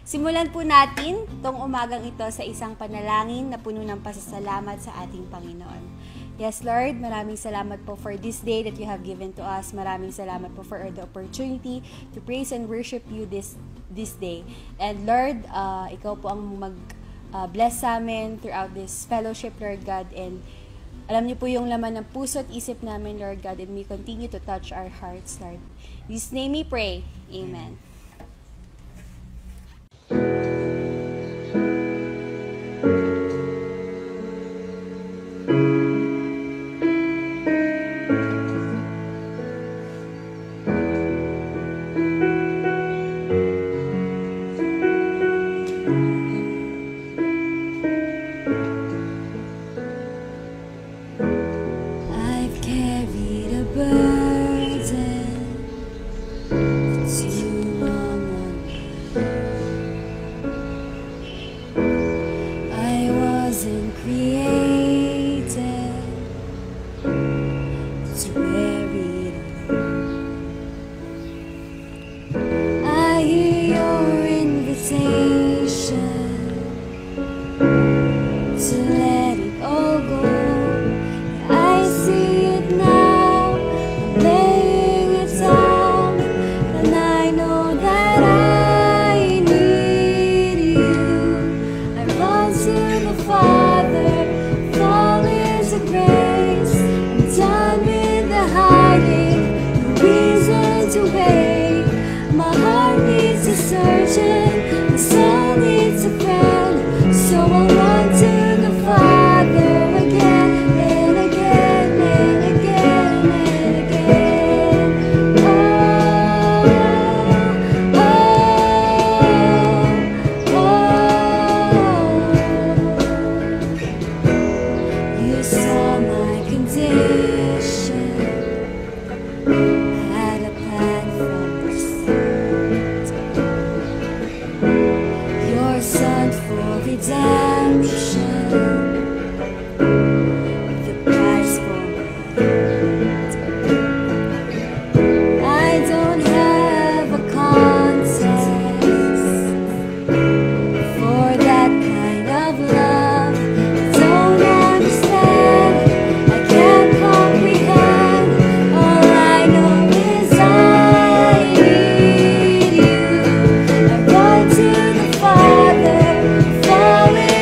Simulan po natin tong umagang ito sa isang panalangin na puno ng pasasalamat sa ating Panginoon. Yes, Lord, maraming salamat po for this day that you have given to us. Maraming salamat po for the opportunity to praise and worship you this day. And Lord, ikaw po ang bless sa amin throughout this fellowship, Lord God. And alam niyo po yung laman ng puso at isip namin, Lord God, and we continue to touch our hearts, Lord. In His name we pray. Amen. Falling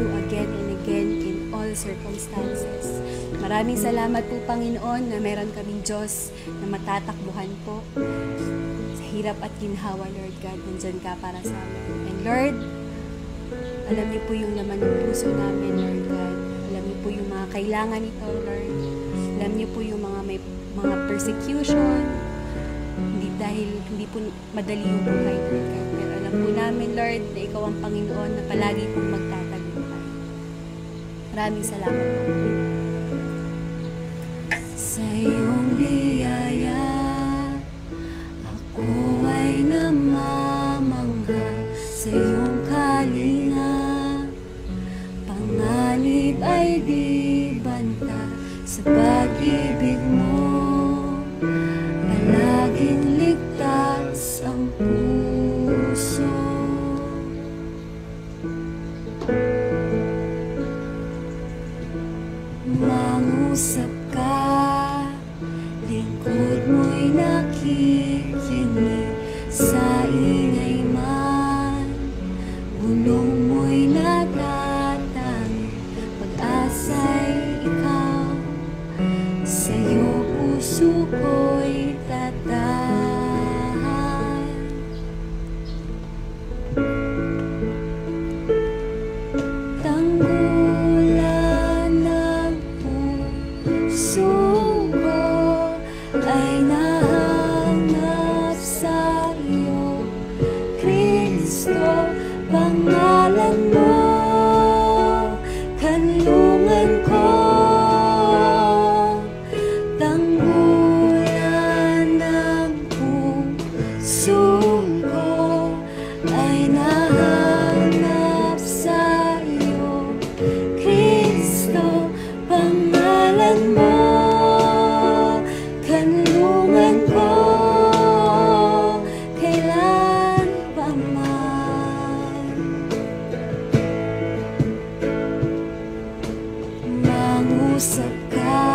you again and again in all circumstances. Maraming salamat po, Panginoon, na meron kaming Diyos na matatakbuhan po. Sa hirap at ginhawa, Lord God, nandyan ka para sa amin. And Lord, alam niyo po yung laman ng puso namin, Lord God. Alam niyo po yung mga kailangan nito, Lord. Alam niyo po yung may mga persecution. Hindi po madali yung buhay, Lord God. Pero alam po namin, Lord, na Ikaw ang Panginoon na palagi pong magtatagumpay. Maraming salamat po. Sa iyong biyaya, ako ay namamangha. Sa iyong kalinga, panganib ay di banta. Sa pag-ibig mo, palaging ligtas ang puso. Mangusap ka, lingkod mo'y nakikinig. Sa ingay man, bulong mo'y natatangi. Pag-asa'y ikaw, sa'yo puso ko'y tatahan. Tanggulan ng puso ko ay nahanap sa iyo, Kristo, pangalan mo, kanlungan ko. Tanggulan ng puso ko ay nahanap sa iyo, Kristo, pangalan mo, kanlungan ko, kailan pa man. Mangusap ka,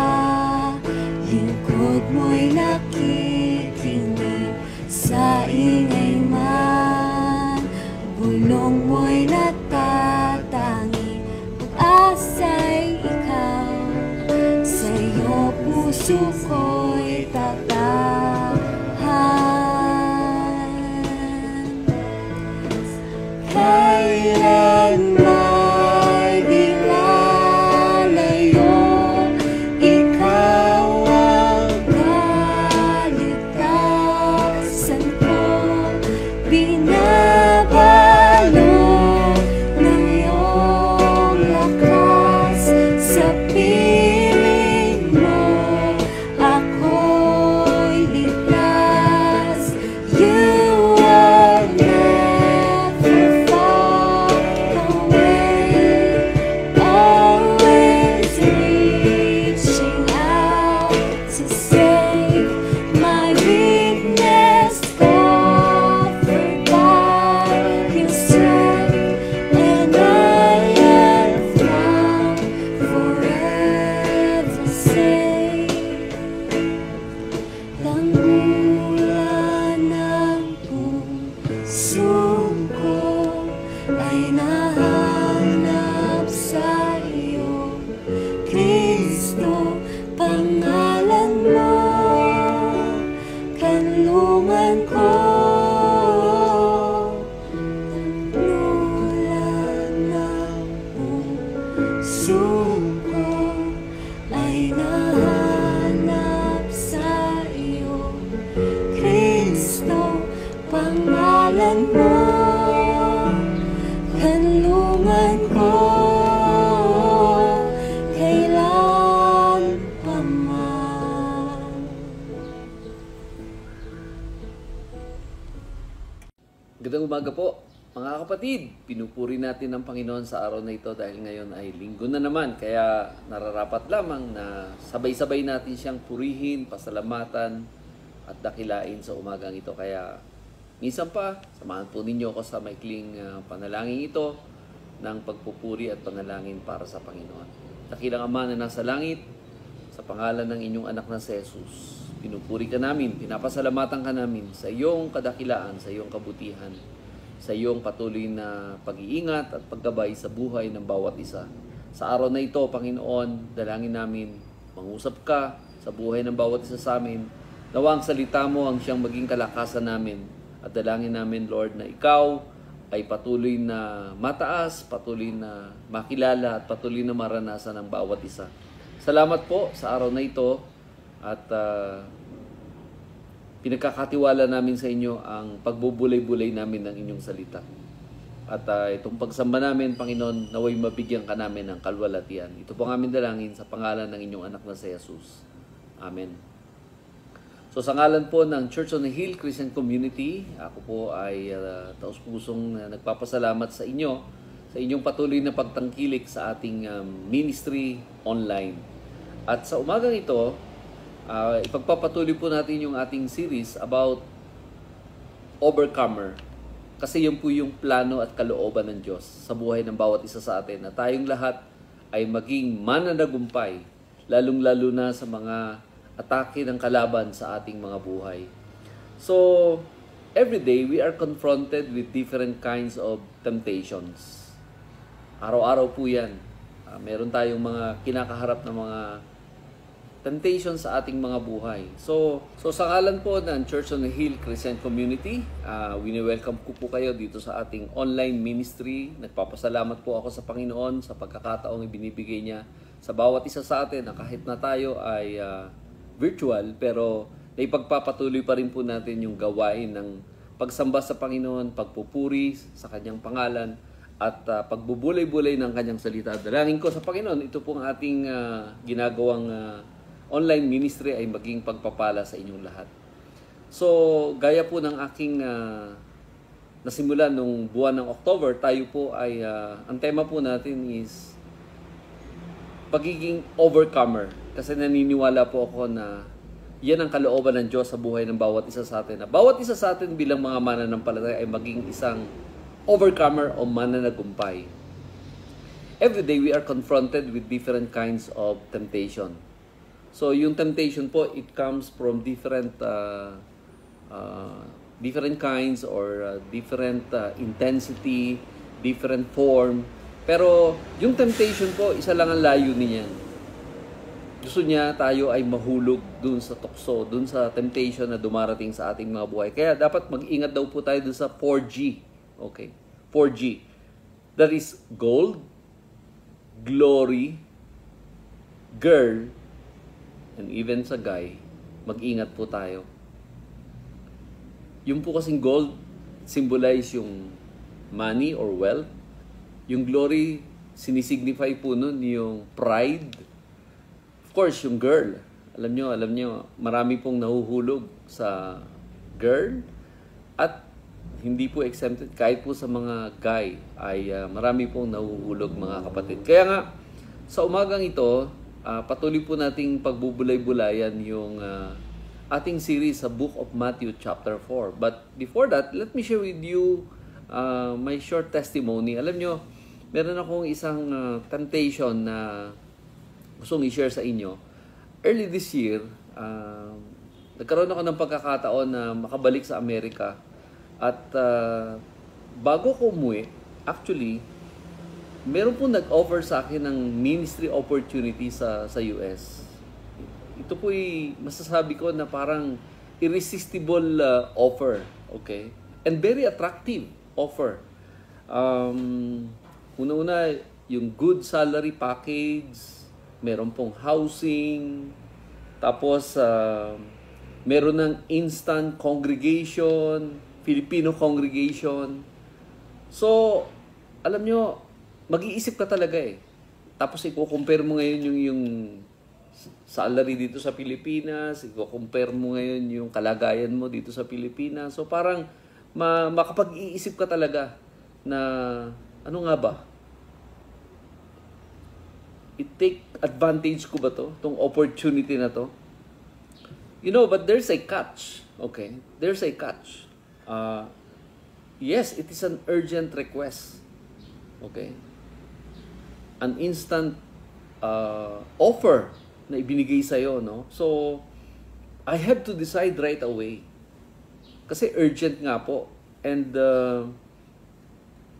lingkod mo'y nakikinig. Sa ingay man, bulong mo'y natatangi. Pag-asa'y ikaw, sa'yo puso ko'y tatahan. Kailan may di lalayo, ikaw ang kaligtasan ko. Binabalo ng iyong lakas, sa piling mo ako'y ligtas. You are never far away, always reaching out to save my weakness, covered by your strength, and I am found forever safe. Tanggulan ng puso ko ay nahanap sa iyo, Kristo, pangalan mo, kanlungan ko. Tanggulan ng puso ko ay nahanap sa iyo, Kristo, pangalan mo, kanlungan ko, kailan pa man. Magandang umaga po, mga kapatid. Pinupuri natin ang Panginoon sa araw na ito dahil ngayon ay linggo na naman. Kaya nararapat lamang na sabay-sabay natin siyang purihin, pasalamatan at dakilain sa umagang ito. Kaya minsan pa, samahan po ninyo ako sa maikling panalangin ito ng pagpupuri at panalangin para sa Panginoon. Dakilang Ama na nasa langit, sa pangalan ng inyong anak na si Jesus, pinupuri ka namin, pinapasalamatan ka namin sa iyong kadakilaan, sa iyong kabutihan, sa iyong patuloy na pag-iingat at paggabay sa buhay ng bawat isa. Sa araw na ito, Panginoon, dalangin namin, mangusap ka sa buhay ng bawat isa sa amin. Nawa ang salita mo ang siyang maging kalakasan namin. At dalangin namin, Lord, na ikaw ay patuloy na mataas, patuloy na makilala at patuloy na maranasan ng bawat isa. Salamat po sa araw na ito at pinagkakatiwala namin sa inyo ang pagbubulay-bulay namin ng inyong salita. At itong pagsamba namin, Panginoon, naway mabigyan ka namin ng kalwalatian. Ito po ang aming dalangin sa pangalan ng inyong anak na si Jesus. Amen. So sa ngalan po ng Church on the Hill Christian Community, ako po ay taos-pusong nagpapasalamat sa inyo sa inyong patuloy na pagtangkilik sa ating ministry online. At sa umagang ito, ipagpapatuloy po natin yung ating series about Overcomer. Kasi yun po yung plano at kalooban ng Diyos sa buhay ng bawat isa sa atin na tayong lahat ay maging mananagumpay, lalong-lalo na sa mga atake ng kalaban sa ating mga buhay. So, every day we are confronted with different kinds of temptations. Araw-araw po yan. Meron tayong mga kinakaharap na mga temptations sa ating mga buhay. So sa ngalan po ng Church on the Hill Christian Community, wini-welcome ko po kayo dito sa ating online ministry. Nagpapasalamat po ako sa Panginoon sa pagkakataong ibinibigay niya sa bawat isa sa atin na kahit na tayo ay virtual, pero naipagpapatuloy pa rin po natin yung gawain ng pagsamba sa Panginoon, pagpupuri sa Kanyang pangalan, at pagbubulay-bulay ng Kanyang salita. Dalangin ko sa Panginoon, ito pong ating ginagawang online ministry ay maging pagpapala sa inyong lahat. So, gaya po ng aking nasimula nung buwan ng October, tayo po ay, ang tema po natin is pagiging overcomer. Kasi naniniwala po ako na yan ang kalooban ng Diyos sa buhay ng bawat isa sa atin. Na bawat isa sa atin bilang mga mananampalataya ay maging isang overcomer o mananagumpay. Every day we are confronted with different kinds of temptation. So yung temptation po, it comes from different kinds or different intensity, different form. Pero yung temptation po, isa lang ang layo niyan. Gusto niya tayo ay mahulog dun sa tukso, dun sa temptation na dumarating sa ating mga buhay. Kaya dapat mag-ingat daw po tayo dun sa 4G. Okay? 4G. That is gold, glory, girl, and even sa guy. Mag-ingat po tayo. Yung po kasing gold, symbolize yung money or wealth. Yung glory, sinisignify po nun yung pride. Of course, yung girl. Alam nyo, marami pong nahuhulog sa girl. At hindi po exempted, kahit po sa mga guy, ay marami pong nahuhulog, mga kapatid. Kaya nga, sa umagang ito, patuloy po nating pagbubulay-bulayan yung ating series sa Book of Matthew chapter 4. But before that, let me share with you my short testimony. Alam nyo, meron akong isang temptation na gustong i-share sa inyo. Early this year, nagkaroon ako ng pagkakataon na makabalik sa Amerika. At bago ko umuwi, actually, meron po nag-offer sa akin ng ministry opportunity sa US. Ito po'y masasabi ko na parang irresistible offer. Okay? And very attractive offer. Una-una, yung good salary package, meron pong housing, tapos meron ng instant congregation, Filipino congregation. So, alam nyo, mag-iisip ka talaga eh. Tapos i-compare mo ngayon yung salary dito sa Pilipinas, i-compare mo ngayon yung kalagayan mo dito sa Pilipinas. So parang makapag-iisip ka talaga na ano nga ba? I-take advantage ko ba to? Itong opportunity na to? You know, but there's a catch. Okay? There's a catch. Yes, it is an urgent request. Okay? An instant offer na ibinigay sa'yo, no? So, I have to decide right away. Kasi urgent nga po. And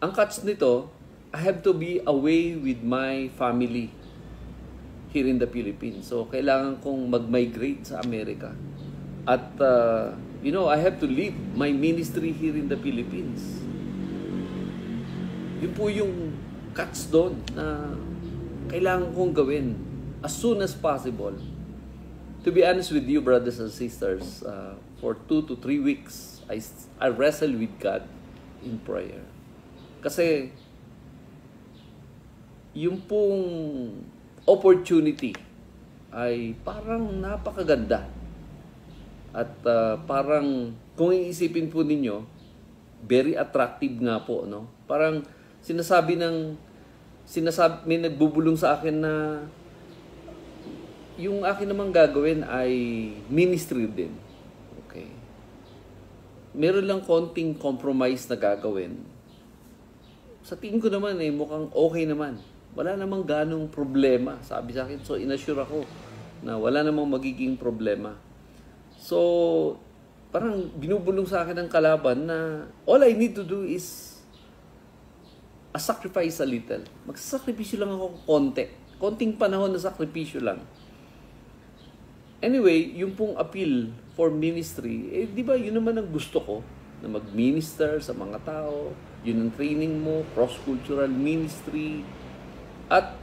ang catch nito, I have to be away with my family here in the Philippines. So, kailangan kong mag-migrate sa Amerika. At, I have to leave my ministry here in the Philippines. Yun po yung catch doon na kailangan kong gawin as soon as possible. To be honest with you, brothers and sisters, for 2 to 3 weeks, I wrestle with God in prayer. Kasi, yung pong opportunity ay parang napakaganda. At parang, kung iisipin po ninyo, very attractive nga po, no? Parang may nagbubulong sa akin na yung akin namang gagawin ay ministry din. Okay. Meron lang konting compromise na gagawin. Sa tingin ko naman mukhang okay naman. Wala namang ganong problema. Sabi sa akin, so inassure ako na wala namang magiging problema. So, parang binubulong sa akin ng kalaban na all I need to do is sacrifice a little. Magsasakripisyo lang ako konti. Konting panahon na sakripisyo lang. Anyway, yung pong appeal for ministry, di ba yun naman ang gusto ko, na mag-minister sa mga tao, yun ang training mo, cross-cultural ministry, at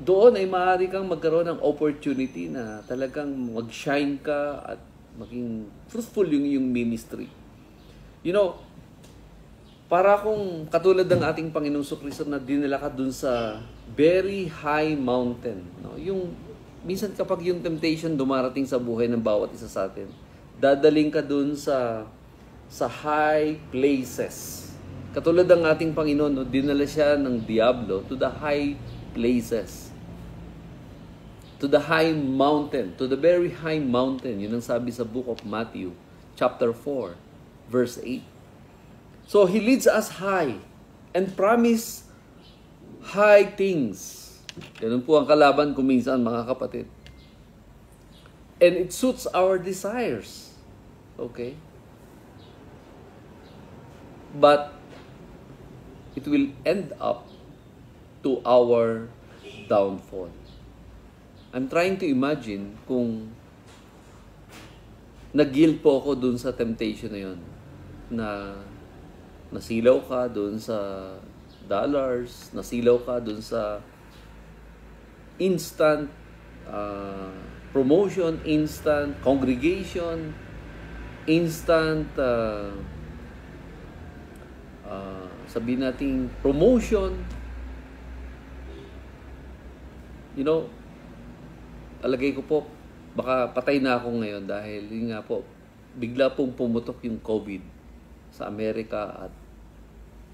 doon ay maaari kang magkaroon ng opportunity na talagang mag-shine ka at maging fruitful yung ministry. Para akong katulad ng ating Panginoong Kristo na dinala ka dun sa very high mountain. No? Yung minsan kapag yung temptation dumarating sa buhay ng bawat isa sa atin, dadaling ka dun sa high places. Katulad ng ating Panginoon, no? Dinala siya ng Diablo to the high places. To the high mountain. To the very high mountain. Yun ang sabi sa book of Matthew, chapter 4, verse 8. So, He leads us high and promise high things. Ganun po ang kalaban kung minsan, mga kapatid. And it suits our desires. Okay? But it will end up to our downfall. I'm trying to imagine kung nag-yield po ako dun sa temptation na yun, na nasilaw ka dun sa dollars, nasilaw ka dun sa instant promotion, instant congregation, instant sabihin natin promotion. Talagay ko po, baka patay na ako ngayon dahil yun nga po, bigla pong pumutok yung COVID sa Amerika at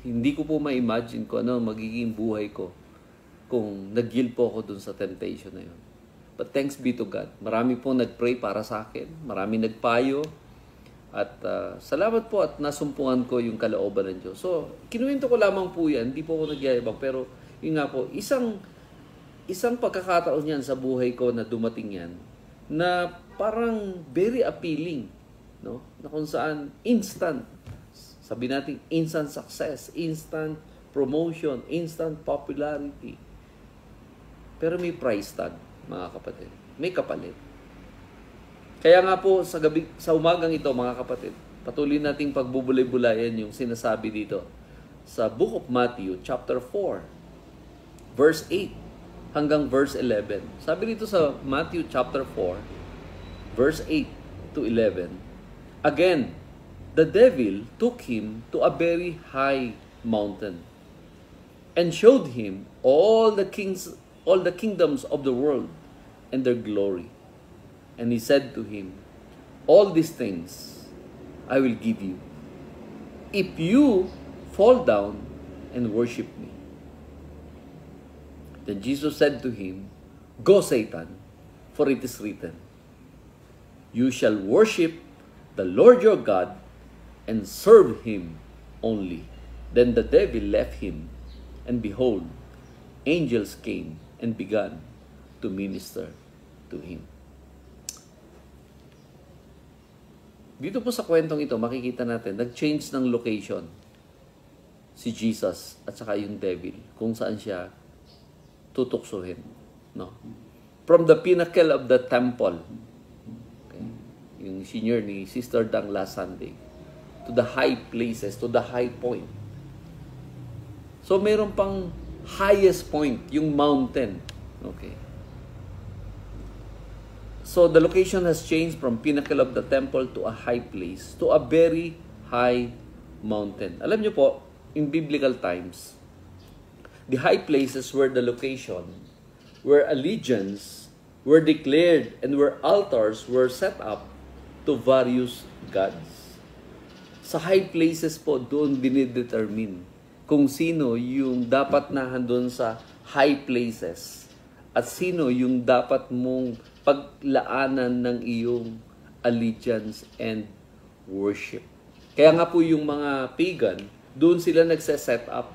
hindi ko po ma-imagine kung ano magiging buhay ko kung nag-yield po ako dun sa temptation na yun. But thanks be to God. Marami pong nag-pray para sa akin. Marami nagpayo. At salamat po at nasumpungan ko yung kalooban ng Diyos. So, kinuwento ko lamang po yan. Hindi po ako nagyayabang. Pero yun nga po, isang pagkakataon yan sa buhay ko na dumating yan na parang very appealing. No? Na kung saan instant. Sabi natin, instant success, instant promotion, instant popularity. Pero may price tag, mga kapatid. May kapalit. Kaya nga po, sa umagang ito, mga kapatid, patuloy nating pagbubulay-bulayan yung sinasabi dito sa Book of Matthew, chapter 4, verse 8 hanggang verse 11. Sabi dito sa Matthew chapter 4, verse 8 to 11, again, the devil took him to a very high mountain and showed him all the kingdoms of the world and their glory. And he said to him, all these things I will give you if you fall down and worship me. Then Jesus said to him, go, Satan, for it is written, you shall worship the Lord your God and serve him only. Then the devil left him, and behold, angels came and began to minister to him. Dito po sa kwentong ito, makikita natin, nag-change ng location si Jesus at saka yung devil kung saan siya tutuksohin, no? From the pinnacle of the temple, okay, yung senior ni Sister Dang last Sunday, to the high places, to the high point. So meron pang highest point, yung mountain, okay. So the location has changed from pinnacle of the temple to a high place, to a very high mountain. Alam niyo po, in biblical times, the high places were the location where allegiance were declared and where altars were set up to various gods. Sa high places po, doon dinidetermine kung sino yung dapat nahan doon sa high places at sino yung dapat mong paglaanan ng iyong allegiance and worship. Kaya nga po yung mga pagan, doon sila nagse-set up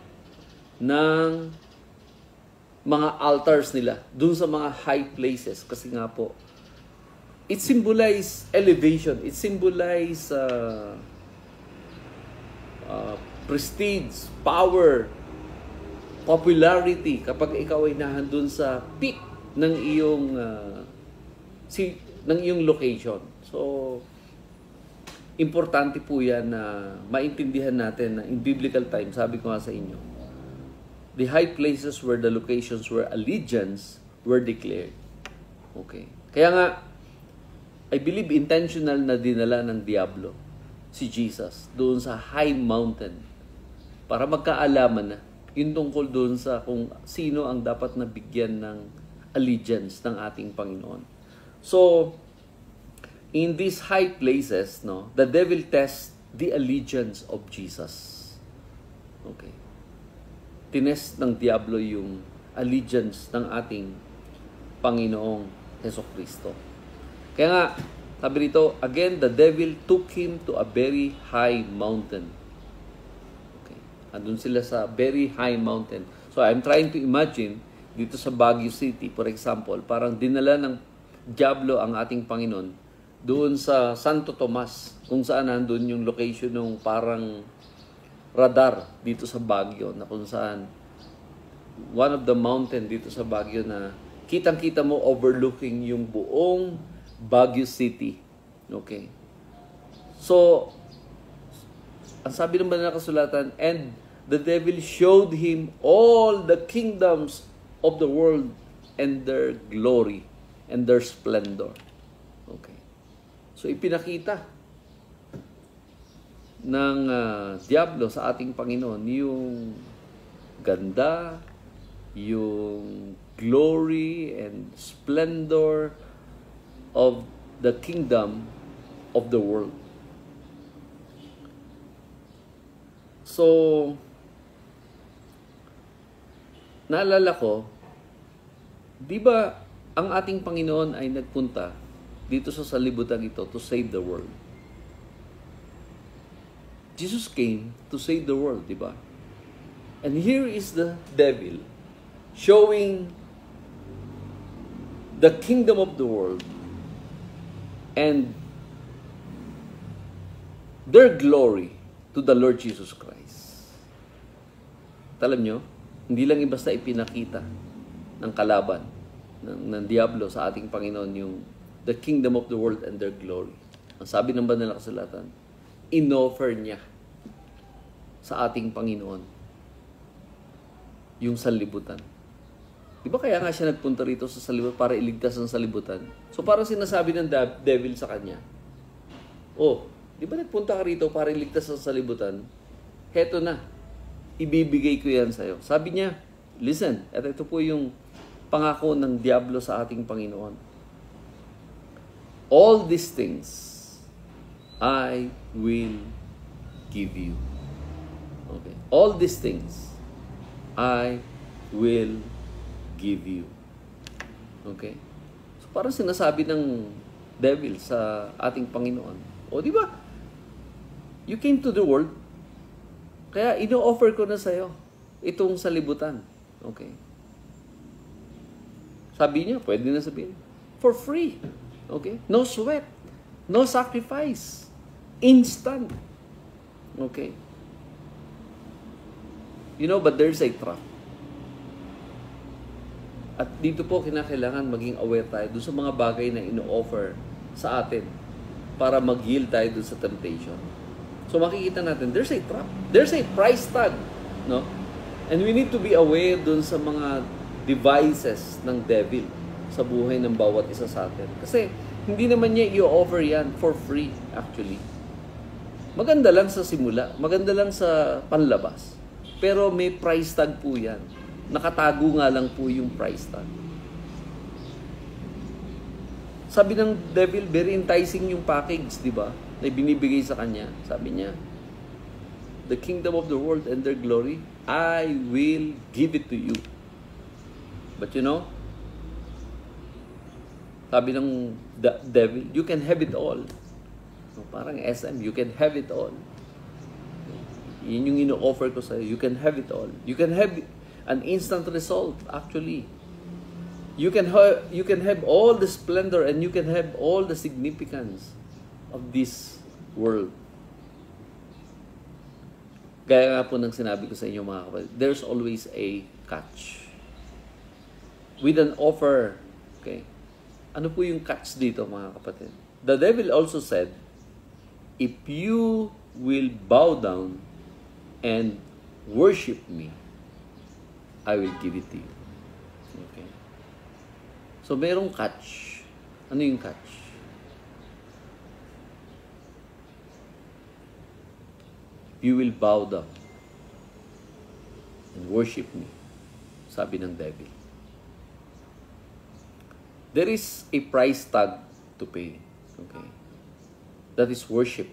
ng mga altars nila, doon sa mga high places. Kasi nga po, it symbolizes elevation, it symbolizes prestige, power, popularity kapag ikaw ay nahandun sa peak ng iyong location. So, importante po yan na maintindihan natin na in biblical time, sabi ko nga sa inyo, the high places were the locations where allegiance were declared. Okay. Kaya nga, I believe intentional na dinala ng Diablo si Jesus doon sa high mountain para magkaalaman na yun tungkol doon sa kung sino ang dapat na bigyan ng allegiance ng ating Panginoon. So, in these high places, no, the devil tests the allegiance of Jesus. Okay. Tinest ng Diablo yung allegiance ng ating Panginoong Hesukristo. Kaya nga, sabi rito, again, the devil took him to a very high mountain. Okay. Andun sila sa very high mountain. So, I'm trying to imagine, dito sa Baguio City, for example, parang dinala ng Diablo ang ating Panginoon doon sa Santo Tomas, kung saan nandun yung location ng parang radar dito sa Baguio, na kung saan one of the mountain dito sa Baguio na kitang-kita mo overlooking yung buong Baguio City. Okay. So, ang sabi naman na kasulatan, and the devil showed him all the kingdoms of the world and their glory and their splendor. Okay. So, ipinakita ng Diablo sa ating Panginoon yung ganda, yung glory and splendor of the kingdom of the world. So, naalala ko, di ba ang ating Panginoon ay nagpunta dito sa salibutan ito to save the world? Jesus came to save the world, di ba? And here is the devil showing the kingdom of the world and their glory to the Lord Jesus Christ. Alam nyo, hindi lang basta ipinakita ng kalaban, ng Diablo sa ating Panginoon yung the kingdom of the world and their glory. Ang sabi ng banal na kasulatan, inoffer niya sa ating Panginoon yung sanlibutan. Di ba kaya nga siya nagpunta rito sa salibutan para iligtas ang salibutan? So parang sinasabi ng devil sa kanya, oh, di ba nagpunta ka rito para iligtas ang salibutan? Heto na, ibibigay ko yan sa'yo. Sabi niya, listen, at ito po yung pangako ng Diablo sa ating Panginoon. All these things I will give you. Okay. All these things I will give you. Okay? So parang sinasabi ng devil sa ating Panginoon, o di ba? You came to the world, kaya ino-offer ko na sa'yo itong salibutan. Okay? Sabi niya, pwede na sabihin, for free. Okay? No sweat. No sacrifice. Instant. Okay? But there's a trap. At dito po, kinakailangan maging aware tayo dun sa mga bagay na ino-offer sa atin para mag-yield tayo dun sa temptation. So makikita natin, there's a trap. There's a price tag. No? And we need to be aware dun sa mga devices ng devil sa buhay ng bawat isa sa atin. Kasi hindi naman niya i-offer yan for free actually. Maganda lang sa simula, maganda lang sa panlabas. Pero may price tag po yan. Nakatago nga lang po yung price tag. Sabi ng devil, very enticing yung package, di ba? Na binibigay sa kanya. Sabi niya, the kingdom of the world and their glory, I will give it to you. But sabi ng devil, you can have it all. Parang SM, you can have it all. Yun yung ino-offer ko sa'yo. You can have it all. You can have an instant result, actually. You can have all the splendor and you can have all the significance of this world. Gaya nga po ng sinabi ko sa inyo mga kapatid, there's always a catch. With an offer, okay? Ano po yung catch dito mga kapatid? The devil also said, if you will bow down and worship me, I will give it to you. Okay. So, merong catch. Ano yung catch? You will bow down and worship me, sabi ng devil. There is a price tag to pay. Okay. That is worship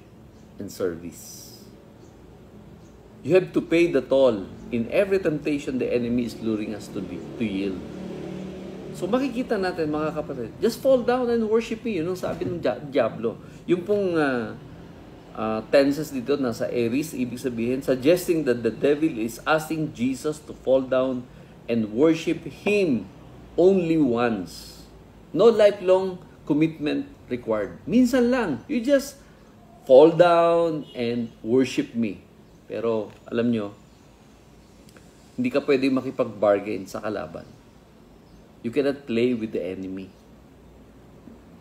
and service. You have to pay the toll in every temptation the enemy is luring us to yield. So makikita natin mga kapatid, just fall down and worship me. Yun ang sabi ng Diablo. Yung pong tenses dito nasa aorist, ibig sabihin, suggesting that the devil is asking Jesus to fall down and worship Him only once. No lifelong commitment required. Minsan lang, you just fall down and worship me. Pero, alam nyo, hindi ka pwede makipag-bargain sa kalaban. You cannot play with the enemy.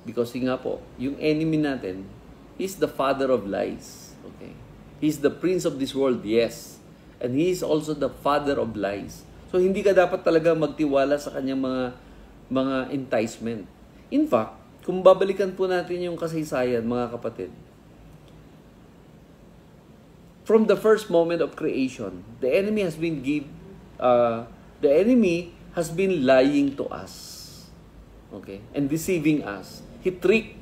Because nga po, yung enemy natin is the father of lies. Okay? He's the prince of this world, yes. And he is also the father of lies. So, hindi ka dapat talaga magtiwala sa kanyang mga enticement. In fact, kung babalikan po natin yung kasaysayan, mga kapatid, from the first moment of creation, the enemy has been lying to us, okay, and deceiving us. He tricked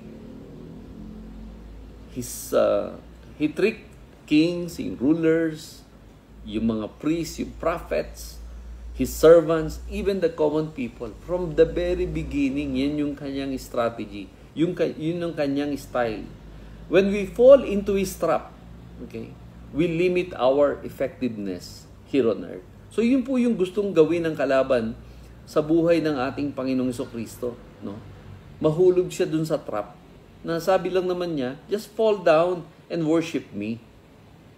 kings, yung rulers, yung mga priests, yung prophets, his servants, even the common people. From the very beginning, yan yung kanyang strategy, yun yung kanyang style. When we fall into his trap, okay, we limit our effectiveness here on earth. So yun po yung gustong gawin ng kalaban sa buhay ng ating Panginoong Jesucristo, no? Mahulog siya dun sa trap. Na sabi lang naman niya, just fall down and worship me.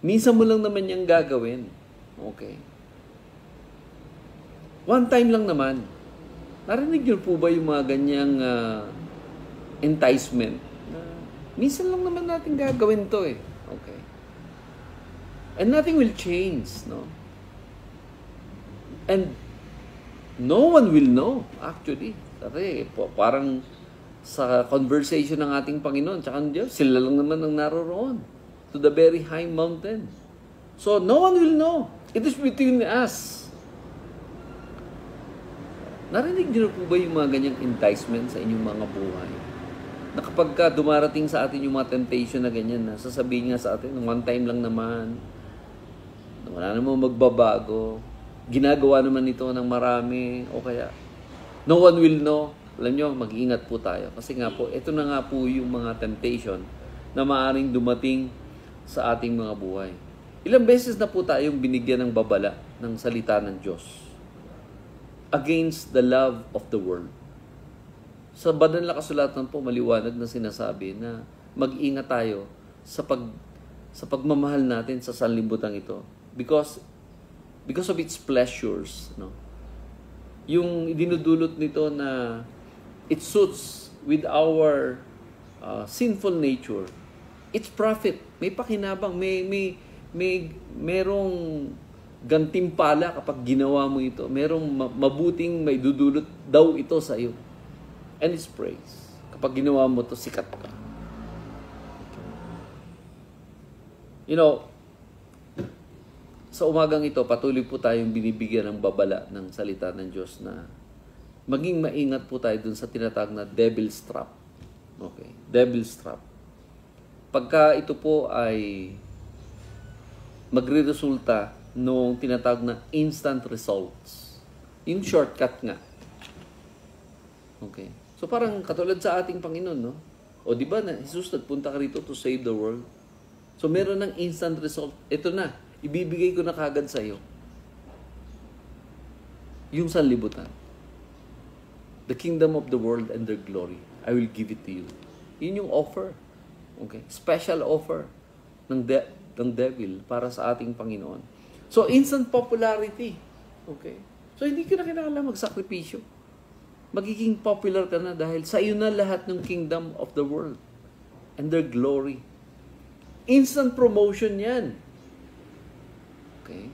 Minsan mo lang naman niyang gagawin. Okay. One time lang naman. Narinig niyo po ba yung mga ganyang enticement? Minsan lang naman natin gagawin to eh. Okay. And nothing will change, no? And no one will know, actually. Kasi parang sa conversation ng ating Panginoon, tsaka ng Diyos, sila lang naman ang naroroon to the very high mountain. So, no one will know. It is between us. Narinig niyo po ba yung mga ganyang enticement sa inyong mga buhay? Na kapag dumarating sa atin yung mga temptation na ganyan, na sasabihin nga sa atin, one time lang naman, wala namang magbabago, ginagawa naman ito ng marami, o kaya, no one will know. Alam nyo, mag-iingat po tayo. Kasi nga po, ito na nga po yung mga temptation na maaaring dumating sa ating mga buhay. Ilang beses na po tayong binigyan ng babala ng salita ng Diyos against the love of the world. Sa banal na kasulatan po, maliwanag na sinasabi na mag-ingat tayo sa pagmamahal natin sa sanlibutan ito. Because because of its pleasures, no? Yung dinudulot nito na it suits with our sinful nature. It's profit. May pakinabang, merong gantimpala kapag ginawa mo ito. Merong mabuting may dudulot daw ito sa iyo. And it's praise. Kapag ginawa mo to, sikat ka. You know, sa umagang ito, patuloy po tayong binibigyan ng babala ng salita ng Diyos na maging maingat po tayo dun sa tinatawag na devil's trap. Okay, devil's trap. Pagka ito po ay magre-resulta nung tinatawag na instant results. Yung shortcut nga. Okay. So parang katulad sa ating Panginoon, no? O di ba na Jesus nagpunta ka rito to save the world? So meron ng instant result. Ito na, ibibigay ko na kagad sa iyo. Yung sanlibutan. The kingdom of the world and their glory. I will give it to you. Yun yung offer. Okay? Special offer ng devil para sa ating Panginoon. So, instant popularity. Okay? So, hindi ka na kailangan magsakripisyo. Magiging popular ka na dahil sa iyo na lahat ng kingdom of the world and their glory. Instant promotion yan. Okay?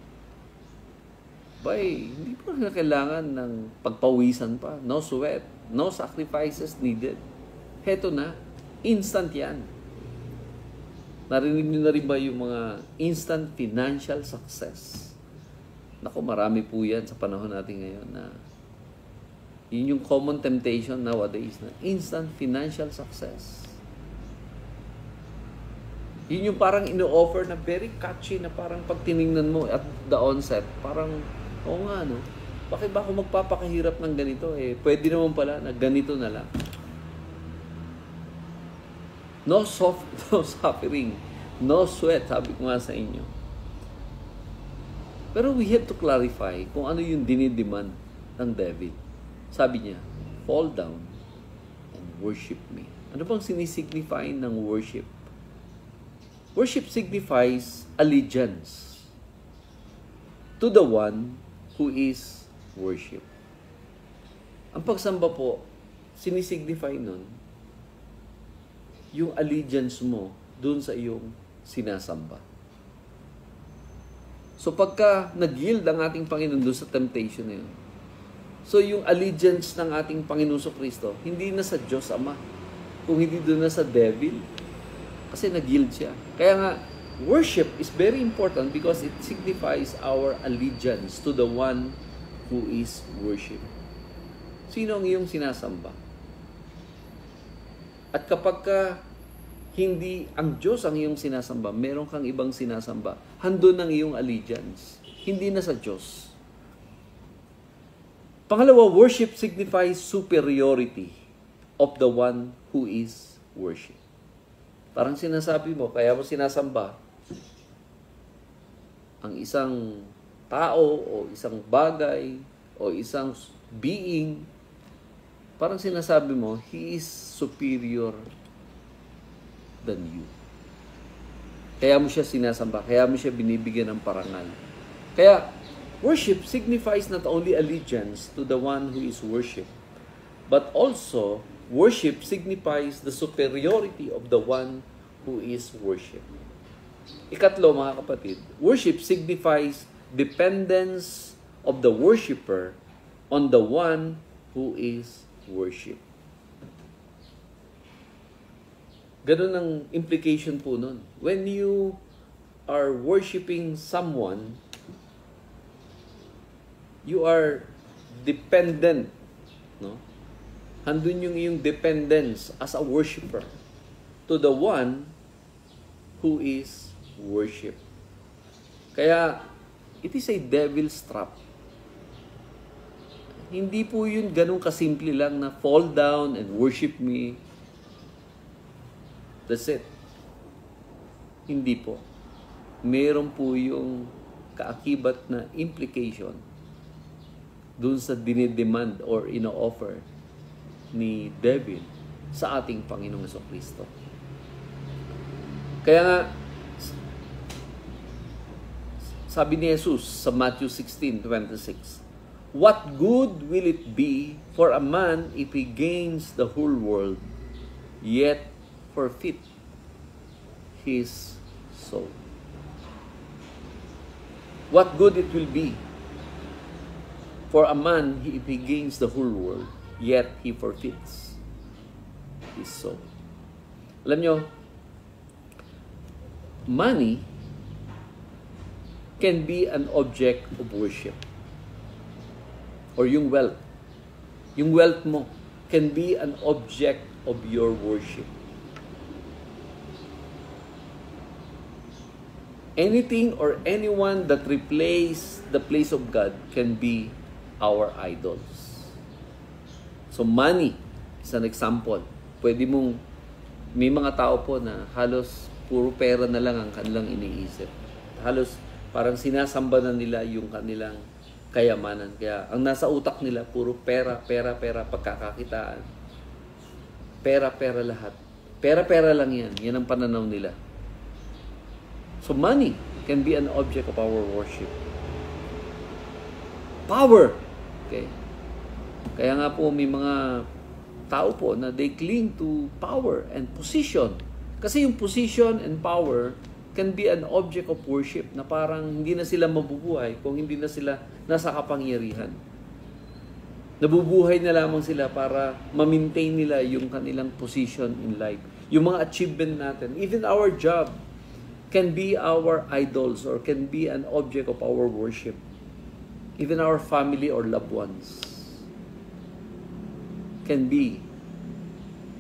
Hindi pa na kailangan ng pagpawisan pa. No sweat. No sacrifices needed. Heto na. Instant yan. Narinig niyo na rin ba yung mga instant financial success? Naku, marami po yan sa panahon natin ngayon na yun yung common temptation nowadays na instant financial success. Yun yung parang ino-offer na very catchy na parang pag tinignan mo at the onset, parang, oo nga, no? Bakit ba ako magpapakahirap ng ganito? Pwede naman pala na ganito na lang. No suffering, no sweat, sabi ko nga sa inyo. Pero we have to clarify kung ano yung dinidemand ng devil. Sabi niya, fall down and worship me. Ano bang sinisignify ng worship? Worship signifies allegiance to the one who is worship. Ang pagsamba po, sinisignify nun yung allegiance mo dun sa iyong sinasamba. So pagka nag-yield ang ating Panginoon dun sa temptation na yun, so yung allegiance ng ating Panginoon Kristo, hindi na sa Diyos Ama, kung hindi doon na sa devil. Kasi nag-yield siya. Kaya nga, worship is very important because it signifies our allegiance to the one who is worship. Sino ang iyong sinasamba? At kapag hindi ang Diyos ang iyong sinasamba, meron kang ibang sinasamba, handun ang iyong allegiance. Hindi na sa Diyos. Pangalawa, worship signifies superiority of the one who is worship. Parang sinasabi mo, kaya mo sinasamba ang isang tao o isang bagay o isang being, parang sinasabi mo, he is superior than you. Kaya mo siya sinasamba, kaya mo siya binibigyan ng parangal. Kaya, worship signifies not only allegiance to the one who is worship, but also worship signifies the superiority of the one who is worship. Ikatlo, mga kapatid, worship signifies dependence of the worshiper on the one who is worship. Ganun ang implication po nun. When you are worshiping someone, you are dependent, no? Handun yung iyong dependence as a worshiper to the one who is worship. Kaya, it is a devil's trap. Hindi po yun ganun kasimple lang na fall down and worship me. That's it. Hindi po. Meron po yung kaakibat na implication dun sa dinidemand or ino-offer ni devil sa ating Panginoong Kristo. Kaya nga, Sabi ni Jesus sa Matthew 16:26, "What good will it be for a man if he gains the whole world, yet forfeit his soul?" What good it will be for a man if he gains the whole world, yet he forfeits his soul. Alam nyo, money can be an object of worship. Or yung wealth. Yung wealth mo can be an object of your worship. Anything or anyone that replaces the place of God can be our idols. So money is an example. Pwede mong, may mga tao po na halos puro pera na lang ang kanilang iniisip. Halos parang sinasamba na nila yung kanilang kayamanan. Kaya ang nasa utak nila, puro pera, pera, pera, pagkakakitaan. Pera, pera lahat. Pera, pera lang yan. Yan ang pananaw nila. So money can be an object of our worship. Power. Okay. Kaya nga po may mga tao po na they cling to power and position. Kasi yung position and power can be an object of worship na parang hindi na sila mabubuhay kung hindi na sila nasa kapangyarihan. Nabubuhay na lamang sila para ma-maintain nila yung kanilang position in life. Yung mga achievement natin, even our job, can be our idols or can be an object of our worship. Even our family or loved ones can be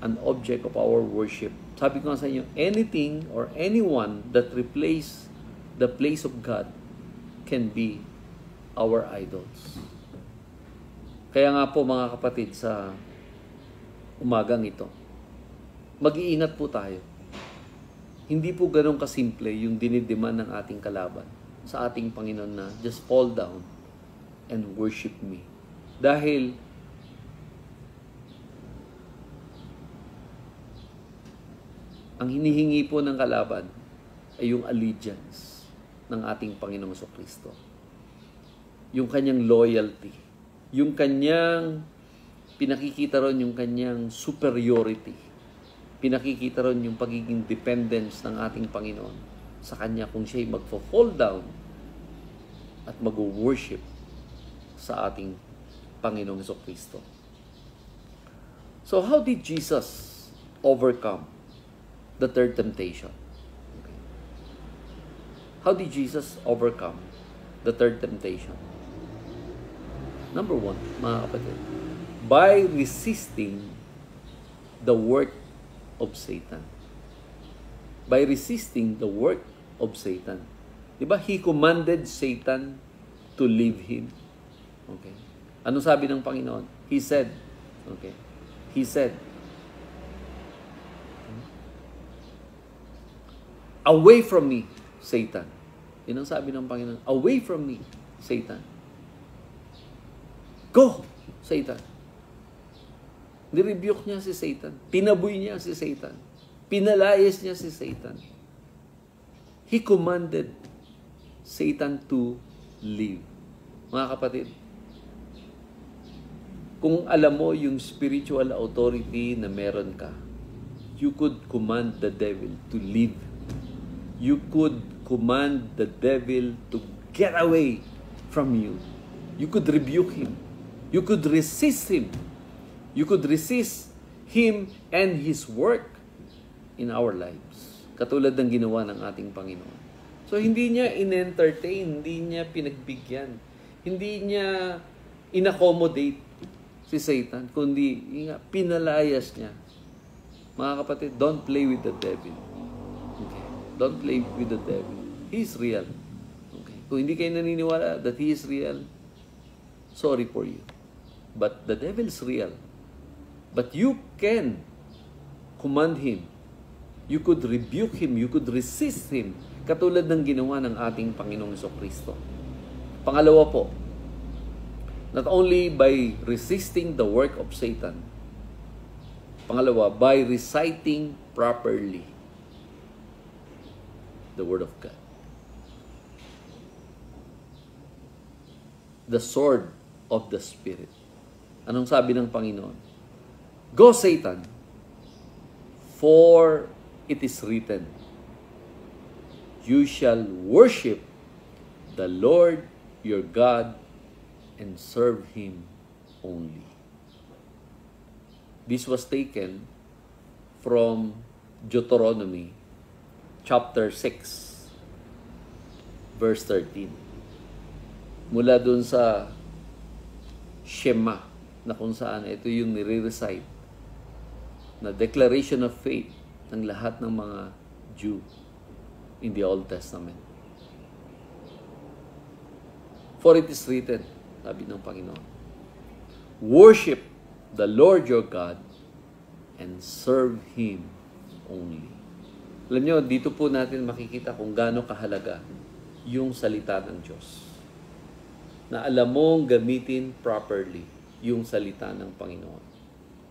an object of our worship. Sabi ko nga sa inyo, anything or anyone that replace the place of God can be our idols. Kaya nga po mga kapatid, sa umagang ito, mag-iingat po tayo. Hindi po ganun kasimple yung dinidiman ng ating kalaban sa ating Panginoon na just fall down and worship me. Dahil ang hinihingi po ng kalaban ay yung allegiance ng ating Panginoong Kristo. Yung kanyang loyalty. Yung kanyang pinakikita ron yung kanyang superiority. Pinakikita ron yung pagiging dependence ng ating Panginoon sa Kanya kung siya'y magfo-fall down at mag-worship sa ating Panginoong Kristo. So how did Jesus overcome the third temptation? Okay. How did Jesus overcome the third temptation? Number one, mga kapatid, by resisting the work of Satan. By resisting the work of Satan. Diba? He commanded Satan to leave him. Okay. Ano sabi ng Panginoon? He said, okay. He said, "Away from me, Satan." Yun ang sabi ng Panginoon. Away from me, Satan. Go, Satan. Nirebuke niya si Satan. Pinaboy niya si Satan. Pinalayas niya si Satan. He commanded Satan to leave. Mga kapatid, kung alam mo yung spiritual authority na meron ka, you could command the devil to leave. You could command the devil to get away from you. You could rebuke him. You could resist him. You could resist him and his work in our lives. Katulad ng ginawa ng ating Panginoon. So, hindi niya in-entertain, hindi niya pinagbigyan, hindi niya in-accommodate si Satan, kundi pinalayas niya. Mga kapatid, don't play with the devil. Okay? Don't play with the devil. He is real. Okay? Kung hindi kayo naniniwala that he is real, sorry for you. But the devil is real. But you can command him. You could rebuke him. You could resist him. Katulad ng ginawa ng ating Panginoong Kristo. Pangalawa po, not only by resisting the work of Satan, pangalawa, by reciting properly the Word of God. the sword of the Spirit. Anong sabi ng Panginoon? Go, Satan, for it is written, you shall worship the Lord your God and serve Him only. This was taken from Deuteronomy chapter 6, verse 13. Mula dun sa Shema, na kung saan ito yung nire-recite na declaration of faith ng lahat ng mga Jew in the Old Testament. For it is written, sabi ng Panginoon, worship the Lord your God and serve Him only. Alam nyo, dito po natin makikita kung gaano kahalaga yung salita ng Diyos. Na alam mong gamitin properly yung salita ng Panginoon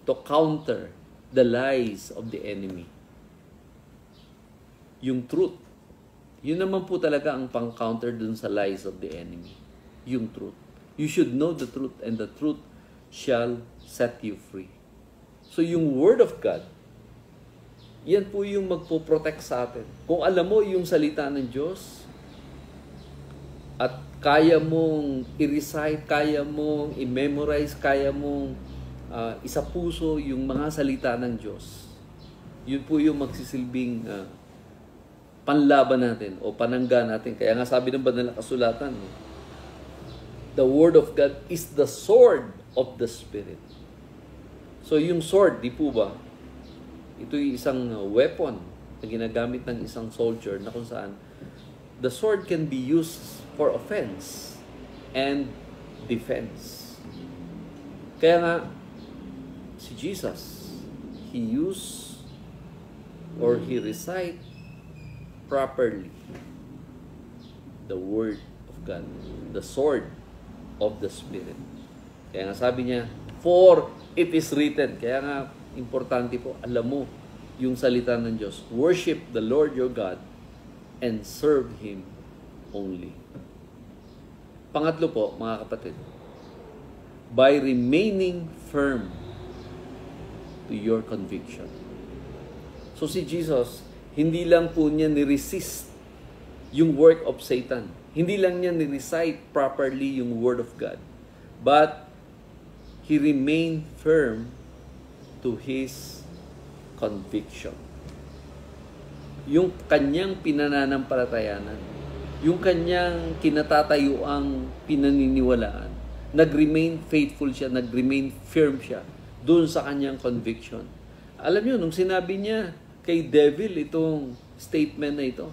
to counter the lies of the enemy. Yung truth. Yun naman po talaga ang pang-counter dun sa lies of the enemy. Yung truth. You should know the truth and the truth shall set you free. So yung Word of God, yan po yung magpo-protect sa atin. Kung alam mo yung salita ng Diyos at kaya mong i-recite, kaya mong i-memorize, kaya mong isapuso yung mga salita ng Diyos, yun po yung magsisilbing panlaban natin o panangga natin. Kaya nga sabi ng banal na kasulatan, the Word of God is the sword of the Spirit. So yung sword, di po ba? Ito yung isang weapon na ginagamit ng isang soldier na kung saan the sword can be used for offense and defense. Kaya nga, si Jesus, He used or He recite properly the Word of God, the sword of the Spirit. Kaya nga sabi niya, for it is written. Kaya nga, importante po, alam mo yung salita ng Diyos. Worship the Lord your God and serve Him only. Pangatlo po, mga kapatid, by remaining firm to your conviction. So si Jesus, hindi lang po niya ni-resist yung work of Satan. Hindi lang niya ni-recite properly yung Word of God. But He remained firm to His conviction. Yung kanyang pinananampalatayanan, yung kanyang kinatatayuang pinaniniwalaan, nag-remain faithful siya, nag-remain firm siya doon sa kanyang conviction. Alam niyo, nung sinabi niya kay devil itong statement na ito,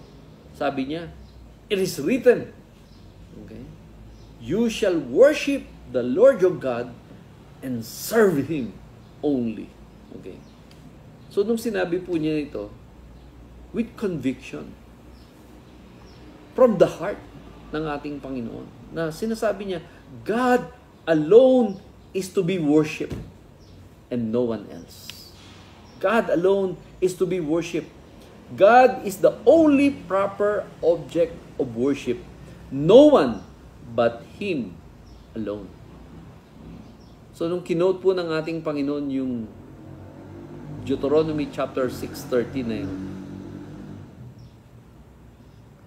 sabi niya, it is written, okay? You shall worship the Lord your God and serve Him only. Okay? So, nung sinabi po niya ito, with conviction, from the heart ng ating Panginoon, na sinasabi niya, God alone is to be worshipped and no one else. God alone is to be worshipped. God is the only proper object of worship. No one but Him alone. So, nung kinote po ng ating Panginoon yung Deuteronomy chapter 6:13 na yun,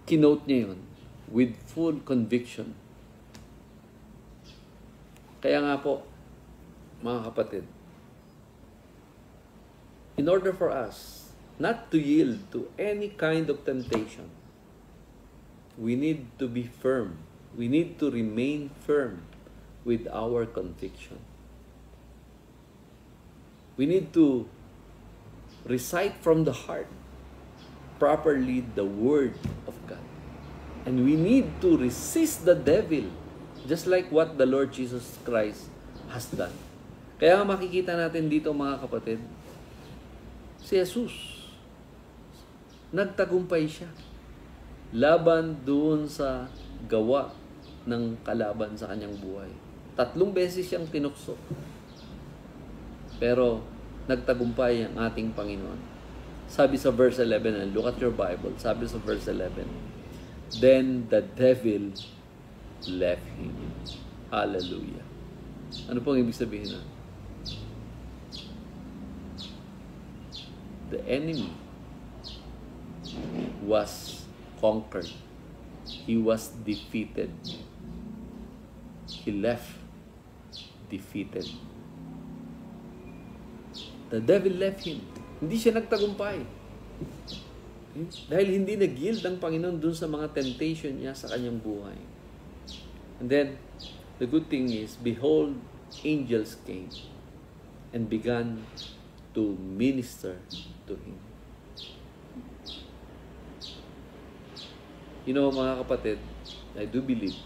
kinote niya yun with full conviction. Kaya nga po, mga kapatid, in order for us not to yield to any kind of temptation, we need to be firm. We need to remain firm with our conviction. We need to recite from the heart properly the Word of God. And we need to resist the devil just like what the Lord Jesus Christ has done. Kaya makikita natin dito, mga kapatid, si Jesus, nagtagumpay siya laban doon sa gawa ng kalaban sa kanyang buhay. 3 beses siyang tinukso. Pero nagtagumpay ang ating Panginoon. Sabi sa verse 11, and look at your Bible, sabi sa verse 11, then the devil left him. Hallelujah. Ano pong ibig sabihin na? The enemy was conquered. He was defeated. He left defeated. The devil left him. Hindi siya nagtagumpay. Dahil hindi nag-yield ang Panginoon dun sa mga temptation niya sa kanyang buhay. And then, the good thing is, behold, angels came and began to minister to him. You know, mga kapatid, I do believe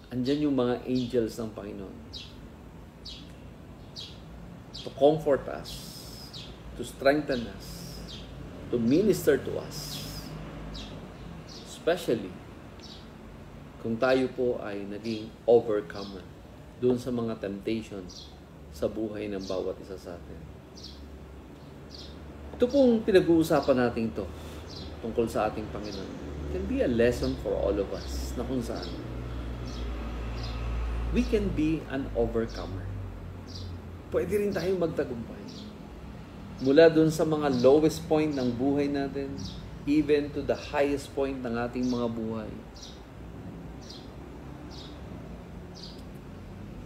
andyan yung mga angels ng Panginoon to comfort us, to strengthen us, to minister to us. Especially kung tayo po ay naging overcomer doon sa mga temptations sa buhay ng bawat isa sa atin. Ito pong pinag-uusapan natin ito tungkol sa ating Panginoon. It can be a lesson for all of us na kung saan we can be an overcomer. Pwede rin tayong magtagumpay. Mula dun sa mga lowest point ng buhay natin, even to the highest point ng ating mga buhay.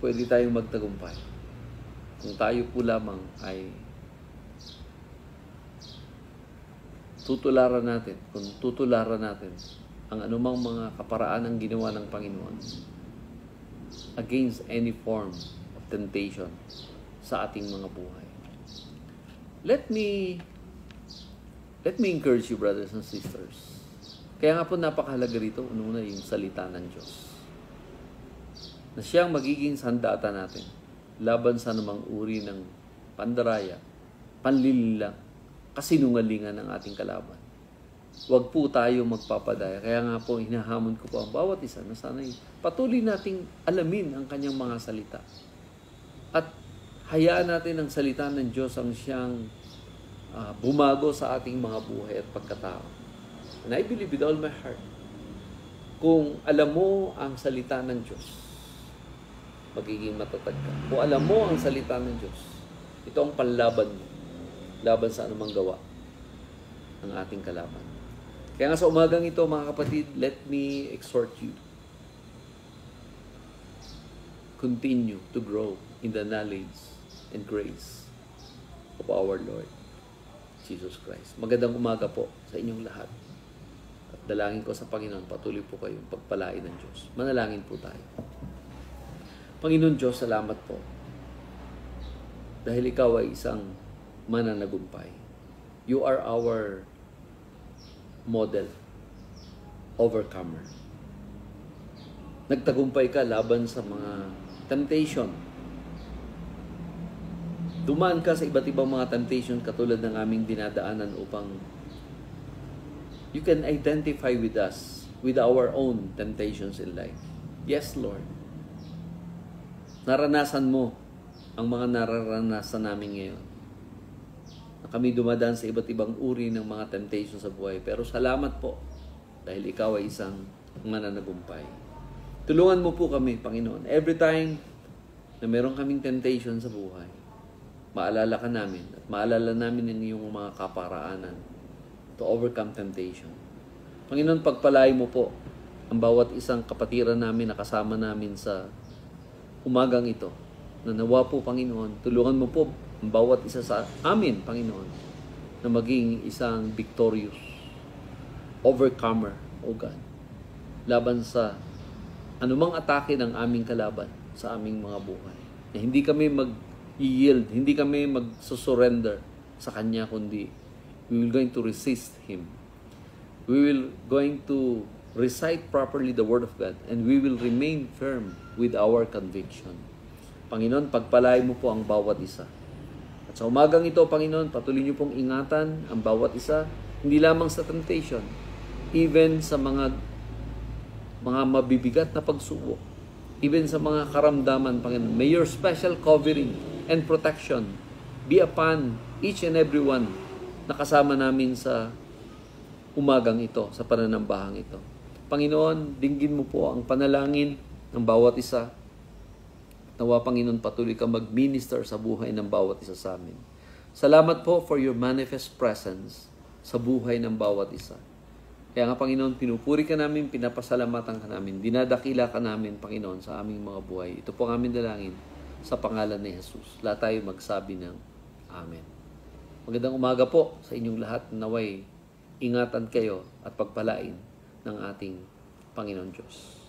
Pwede tayong magtagumpay. Kung tayo po lamang ay tutularan natin ang anumang mga kaparaan ng ginawa ng Panginoon against any form of temptation sa ating mga buhay. Let me encourage you, brothers and sisters. Kaya nga po napakahalaga rito, una yung salita ng Diyos. Na siyang magiging sandata natin laban sa anumang uri ng pandaraya, panlililang, kasinungalingan ng ating kalaban. Huwag po tayo magpapadaya. Kaya nga po, hinahamon ko po ang bawat isa na sana'y patuloy nating alamin ang kanyang mga salita. At hayaan natin ang salita ng Diyos ang siyang bumago sa ating mga buhay at pagkatao. And I believe with all my heart, kung alam mo ang salita ng Diyos, magiging matatag ka. Kung alam mo ang salita ng Diyos, ito ang panlaban mo, laban sa anumang gawa ng ating kalaban. Kaya nga sa umagang ito, mga kapatid, let me exhort you. Continue to grow in the knowledge and grace of our Lord Jesus Christ. Magandang umaga po sa inyong lahat. At dalangin ko sa Panginoon, patuloy po kayong pagpalain ng Diyos. Manalangin po tayo. Panginoon Diyos, salamat po. Dahil ikaw ay isang mananagumpay. You are our model, overcomer. Nagtagumpay ka laban sa mga temptation. Dumaan ka sa iba't ibang mga temptation katulad ng aming dinadaanan upang you can identify with us, with our own temptations in life. Yes, Lord. Naranasan mo ang mga nararanasan namin ngayon. Na kami dumadaan sa iba't ibang uri ng mga temptation sa buhay. Pero salamat po dahil ikaw ay isang mananagumpay. Tulungan mo po kami, Panginoon. Every time na meron kaming temptation sa buhay, maalala ka namin at maalala namin ang iyong mga kaparaanan to overcome temptation. Panginoon, pagpalain mo po ang bawat isang kapatiran namin na kasama namin sa umagang ito. Na nawa po, Panginoon, tulungan mo po ang bawat isa sa amin, Panginoon, na maging isang victorious overcomer, O God, laban sa anumang atake ng aming kalaban sa aming mga buhay. Na hindi kami mag-yield, hindi kami mag-surrender sa Kanya, kundi we will going to resist Him. We will going to recite properly the Word of God and we will remain firm with our conviction. Panginoon, pagpalain mo po ang bawat isa. At sa umagang ito, Panginoon, patuloy niyo pong ingatan ang bawat isa, hindi lamang sa temptation, even sa mga mabibigat na pagsubok, even sa mga karamdaman, Panginoon. May your special covering and protection be upon each and every one na kasama namin sa umagang ito, sa pananambahang ito. Panginoon, dinggin mo po ang panalangin ng bawat isa. Nawa, Panginoon, patuloy ka mag-minister sa buhay ng bawat isa sa amin. Salamat po for your manifest presence sa buhay ng bawat isa. Kaya nga, Panginoon, pinupuri ka namin, pinapasalamatan ka namin, dinadakila ka namin, Panginoon, sa aming mga buhay. Ito po ang aming dalangin sa pangalan ni Jesus. Lahat tayo magsabi ng Amen. Magandang umaga po sa inyong lahat. Naway ingatan kayo at pagpalain ng ating Panginoon Diyos.